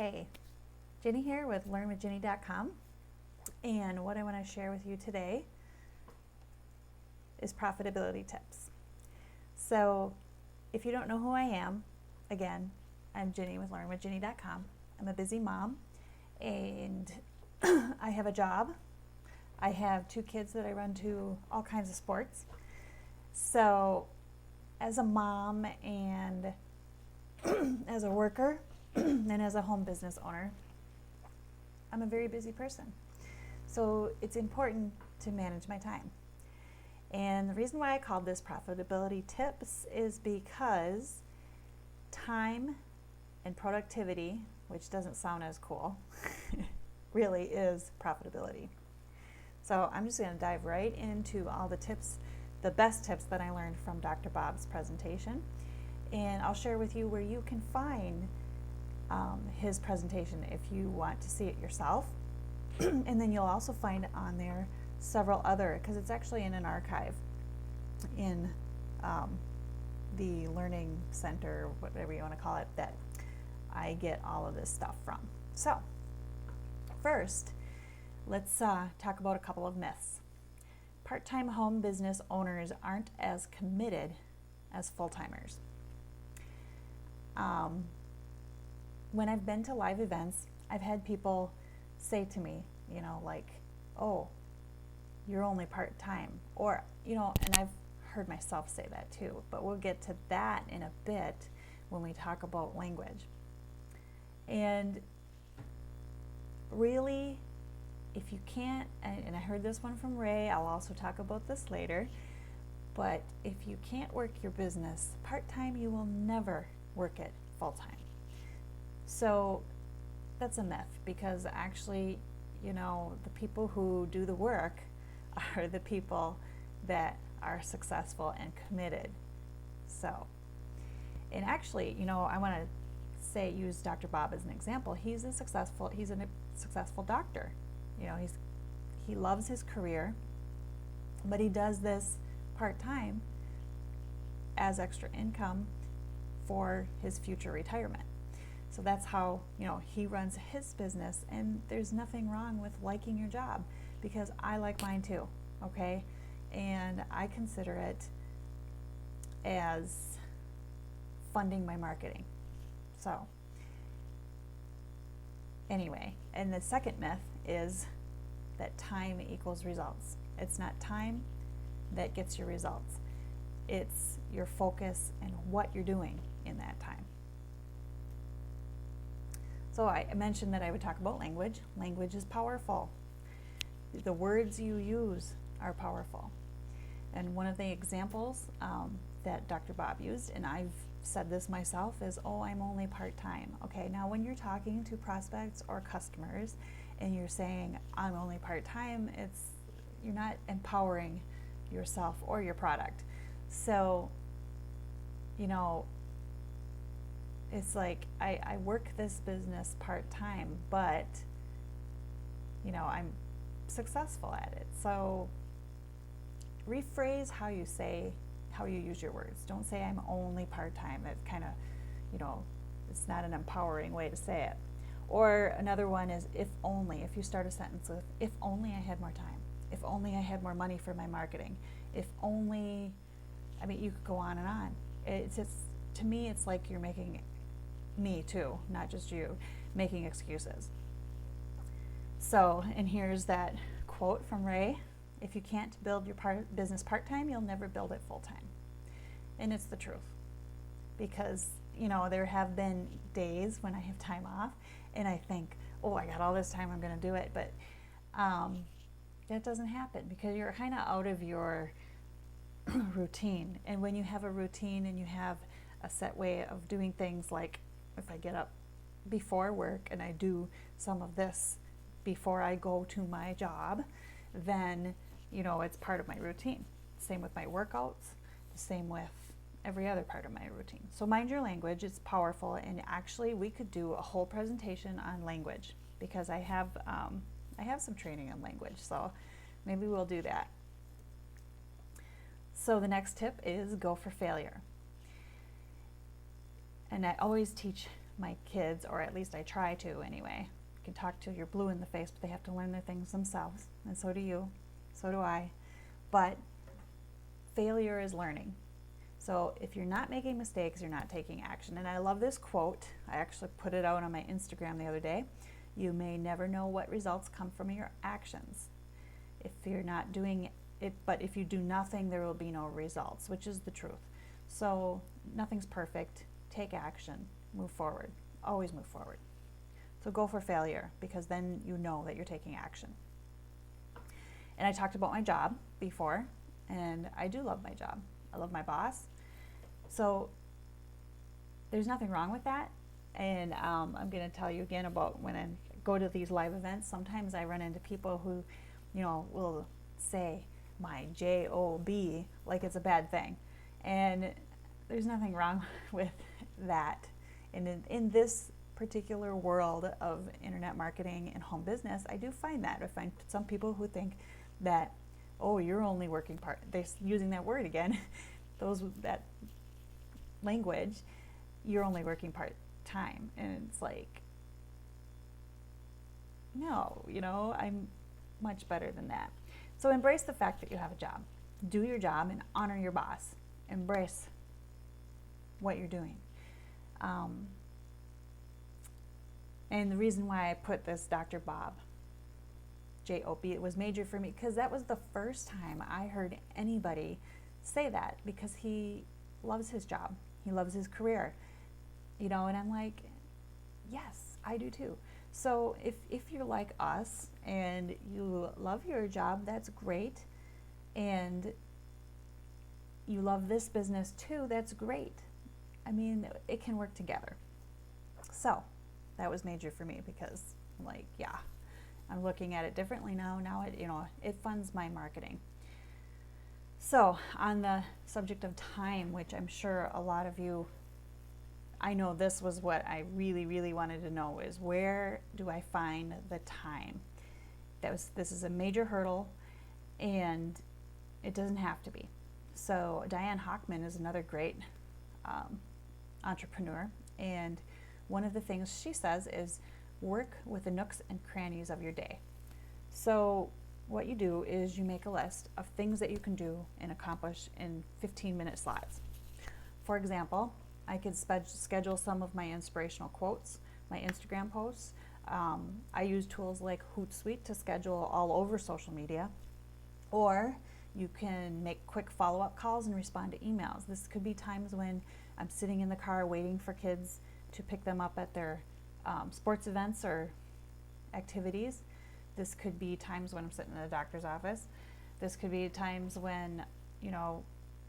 Hey, Ginny here with learnwithginny.com, and what I want to share with you today is profitability tips. So if you don't know who I am, again, I'm Ginny with learnwithginny.com. I'm a busy mom, and I have a job. I have 2 kids that I run to all kinds of sports. So as a mom and as a worker and as a home business owner, I'm a very busy person. So it's important to manage my time. And the reason why I called this profitability tips is because time and productivity, which doesn't sound as cool, really is profitability. So I'm just going to dive right into all the tips, the best tips that I learned from Dr. Bob's presentation. And I'll share with you where you can find his presentation if you want to see it yourself. And then you'll also find on there several other, because it's actually in an archive in the learning center, whatever you want to call it, that I get all of this stuff from. So first, let's talk about a couple of myths. Part-time home business owners aren't as committed as full-timers. When I've been to live events, I've had people say to me, like, oh, you're only part-time, or, and I've heard myself say that too, but we'll get to that in a bit when we talk about language. And really, if you can't, and I heard this one from Ray, I'll also talk about this later, but if you can't work your business part-time, you will never work it full-time. So that's a myth, because actually, the people who do the work are the people that are successful and committed. So, and actually, I want to use Dr. Bob as an example. He's a successful doctor. He loves his career, but he does this part-time as extra income for his future retirement. So that's how, he runs his business, and there's nothing wrong with liking your job, because I like mine too, okay? And I consider it as funding my marketing. So anyway, and the second myth is that time equals results. It's not time that gets your results. It's your focus and what you're doing in that time. So I mentioned that I would talk about language. Language is powerful. The words you use are powerful. And one of the examples that Dr. Bob used, and I've said this myself, is, oh, I'm only part-time. Okay, now when you're talking to prospects or customers and you're saying, I'm only part-time, you're not empowering yourself or your product. So, it's like, I work this business part-time, but, I'm successful at it. So rephrase how you use your words. Don't say I'm only part-time. It kind of, it's not an empowering way to say it. Or another one is if only. If you start a sentence with, if only I had more time. If only I had more money for my marketing. If only, you could go on and on. It's just, to me, it's like you're making, me too, not just you, making excuses. So, and here's that quote from Ray: if you can't build your business part-time, you'll never build it full-time. And it's the truth, because there have been days when I have time off and I think, oh, I got all this time, I'm going to do it, but that doesn't happen, because you're kind of out of your routine. And when you have a routine and you have a set way of doing things, like if I get up before work and I do some of this before I go to my job, then it's part of my routine. Same with my workouts, the same with every other part of my routine. So mind your language, it's powerful, and actually we could do a whole presentation on language, because I have some training on language, so maybe we'll do that. So the next tip is go for failure. And I always teach my kids, or at least I try to anyway. You can talk till you're blue in the face, but they have to learn their things themselves, and so do you, so do I. But failure is learning. So if you're not making mistakes, you're not taking action. And I love this quote. I actually put it out on my Instagram the other day. You may never know what results come from your actions. If you're not doing it, but if you do nothing, there will be no results, which is the truth. So nothing's perfect. Take action. Move forward. Always move forward. So go for failure, because then you know that you're taking action. And I talked about my job before, and I do love my job. I love my boss. So there's nothing wrong with that. And I'm going to tell you again about when I go to these live events. Sometimes I run into people who, will say my job like it's a bad thing. And there's nothing wrong with that. And in this particular world of internet marketing and home business, I do find that. I find some people who think that, oh, you're only working they're using that word again, that language, you're only working part-time. And it's like, no, I'm much better than that. So embrace the fact that you have a job. Do your job and honor your boss. Embrace what you're doing. And the reason why I put this Dr. Bob, J-O-B, it was major for me, because that was the first time I heard anybody say that, because he loves his job. He loves his career. And I'm like, yes, I do too. So if you're like us and you love your job, that's great. And you love this business too, that's great. I mean, it can work together. So that was major for me, because I'm like, yeah, I'm looking at it differently now. Now it funds my marketing. So on the subject of time, which I'm sure a lot of you, I know this was what I really, really wanted to know, is where do I find the time? This is a major hurdle, and it doesn't have to be. So Diane Hockman is another great entrepreneur, and one of the things she says is work with the nooks and crannies of your day. So what you do is you make a list of things that you can do and accomplish in 15-minute slots. For example, I could schedule some of my inspirational quotes, my Instagram posts. I use tools like Hootsuite to schedule all over social media. Or you can make quick follow-up calls and respond to emails. This could be times when I'm sitting in the car waiting for kids to pick them up at their sports events or activities. This could be times when I'm sitting in the doctor's office. This could be times when,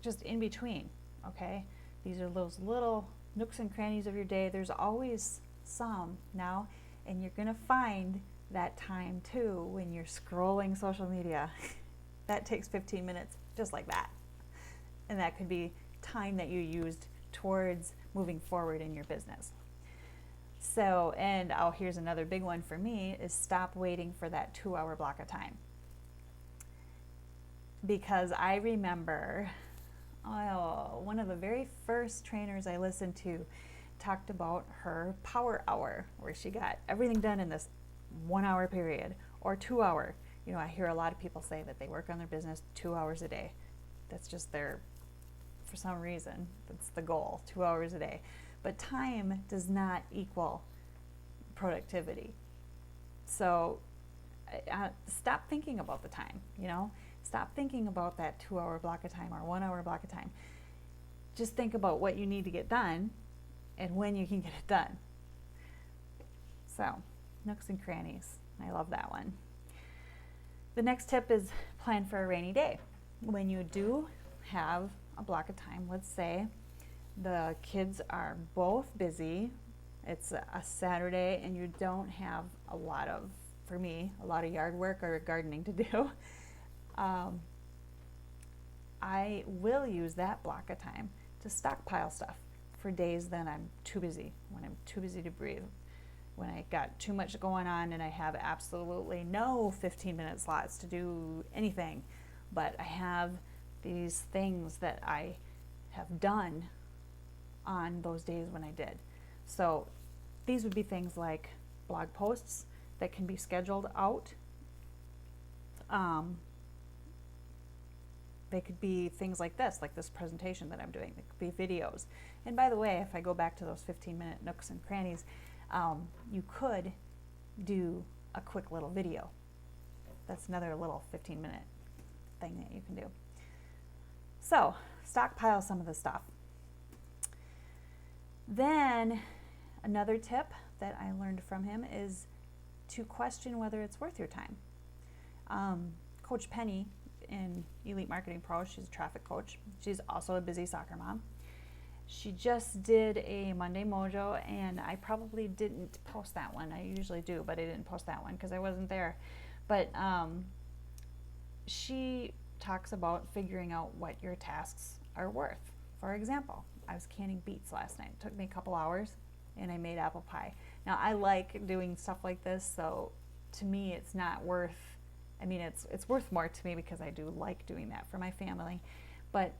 just in between, okay? These are those little nooks and crannies of your day. There's always some now, and you're gonna find that time too when you're scrolling social media. That takes 15 minutes, just like that. And that could be time that you used towards moving forward in your business. So, and here's another big one for me, is stop waiting for that 2-hour block of time. Because I remember, one of the very first trainers I listened to talked about her power hour, where she got everything done in this 1-hour period, or 2-hour. I hear a lot of people say that they work on their business 2 hours a day. That's just for some reason, that's the goal, 2 hours a day. But time does not equal productivity. So stop thinking about the time, Stop thinking about that 2-hour block of time or 1-hour block of time. Just think about what you need to get done and when you can get it done. So, nooks and crannies. I love that one. The next tip is plan for a rainy day. When you do have a block of time, let's say the kids are both busy, it's a Saturday, and you don't have a lot of yard work or gardening to do, I will use that block of time to stockpile stuff for days that I'm too busy, when I'm too busy to breathe, when I got too much going on and I have absolutely no 15-minute slots to do anything, but I have these things that I have done on those days when I did. So these would be things like blog posts that can be scheduled out. They could be things like this presentation that I'm doing. They could be videos. And by the way, if I go back to those 15-minute nooks and crannies, you could do a quick little video. That's another little 15-minute thing that you can do. So, stockpile some of the stuff. Then, another tip that I learned from him is to question whether it's worth your time. Coach Penny in Elite Marketing Pro, she's a traffic coach. She's also a busy soccer mom. She just did a Monday Mojo, and I probably didn't post that one. I usually do, but I didn't post that one because I wasn't there. But she talks about figuring out what your tasks are worth. For example, I was canning beets last night. It took me a couple hours, and I made apple pie. Now, I like doing stuff like this, so to me it's not worth, I mean, it's worth more to me because I do like doing that for my family, but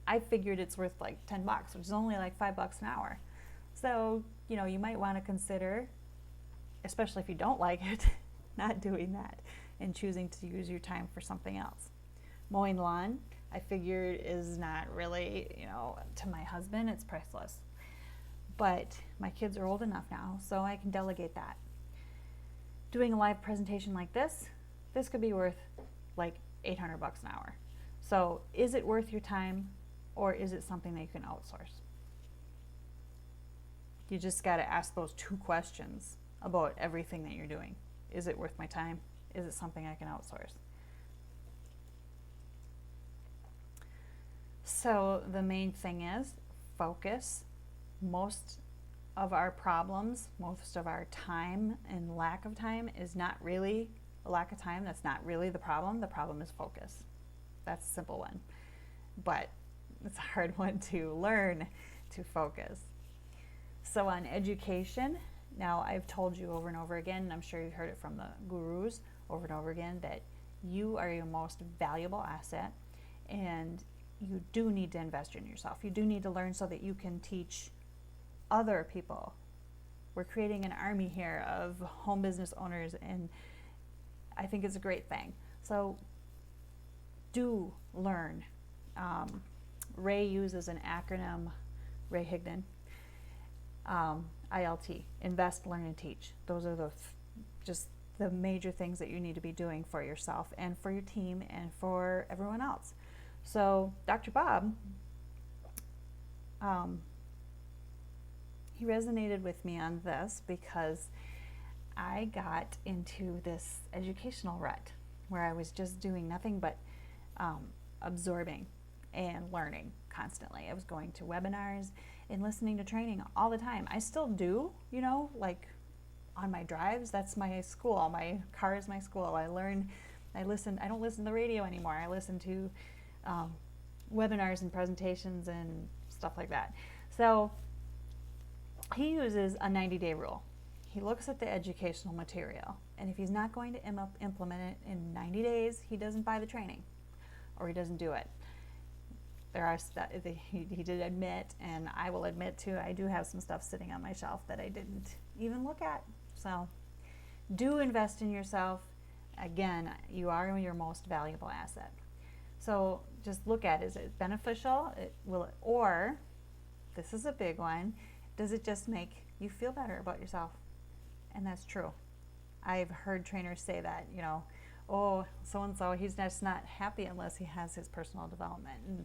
I figured it's worth like $10, which is only like $5 an hour. So, you know, you might want to consider, especially if you don't like it, not doing that and choosing to use your time for something else. Mowing lawn, I figured, is not really, you know, to my husband, it's priceless. But my kids are old enough now, so I can delegate that. Doing a live presentation like this could be worth like $800 an hour. So is it worth your time, or is it something that you can outsource? You just got to ask those two questions about everything that you're doing. Is it worth my time? Is it something I can outsource? So the main thing is focus. Most of our problems, most of our time and lack of time is not really a lack of time. That's not really the problem. The problem is focus. That's a simple one. But it's a hard one to learn to focus. So on education, now I've told you over and over again, and I'm sure you've heard it from the gurus over and over again, that you are your most valuable asset, and you do need to invest in yourself. You do need to learn so that you can teach other people. We're creating an army here of home business owners, and I think it's a great thing. So do learn. Ray uses an acronym, Ray Higdon, ILT, invest, learn, and teach. Those are just the major things that you need to be doing for yourself and for your team and for everyone else. So Dr. Bob, he resonated with me on this because I got into this educational rut where I was just doing nothing but absorbing and learning constantly. I was going to webinars and listening to training all the time. I still do, you know, like on my drives, that's my school. My car is my school. I don't listen to the radio anymore. I listen to webinars and presentations and stuff like that. So he uses a 90-day rule. He looks at the educational material, and if he's not going to implement it in 90 days, he doesn't buy the training or he doesn't do it. There are he did admit, and I will admit too, I do have some stuff sitting on my shelf that I didn't even look at. So do invest in yourself. Again, you are your most valuable asset. So just look at, is it beneficial? Or, this is a big one, does it just make you feel better about yourself? And that's true. I've heard trainers say that, you know, oh, so-and-so, he's just not happy unless he has his personal development. And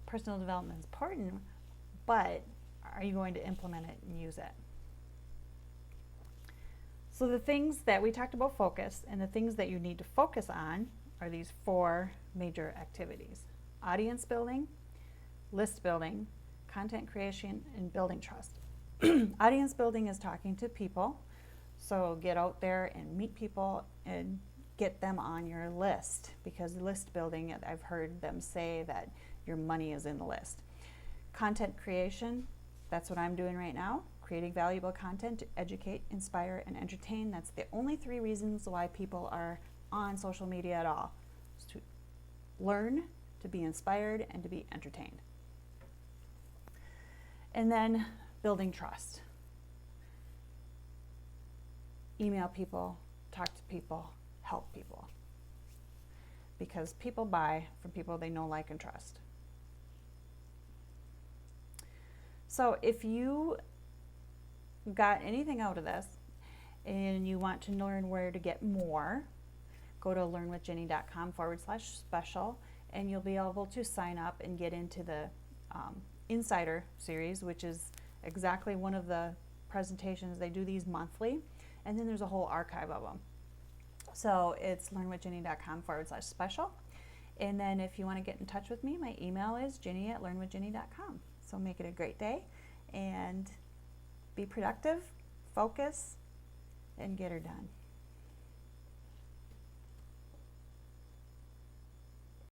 personal development is important, but are you going to implement it and use it? So the things that we talked about focus, and the things that you need to focus on are these 4 major activities: audience building, list building, content creation, and building trust. Audience building is talking to people. So get out there and meet people and get them on your list, because list building, I've heard them say that your money is in the list. Content creation, that's what I'm doing right now, creating valuable content to educate, inspire, and entertain. That's the only 3 reasons why people are on social media at all: is to learn, to be inspired, and to be entertained. And then building trust. email people, talk to people, help people. Because people buy from people they know, like, and trust. So if you got anything out of this and you want to learn where to get more, go to learnwithginny.com/special, and you'll be able to sign up and get into the Insider series, which is exactly one of the presentations. They do these monthly, and then there's a whole archive of them. So it's learnwithginny.com/special. And then if you want to get in touch with me, my email is ginny@learnwithginny.com. So make it a great day and be productive, focus, and get her done.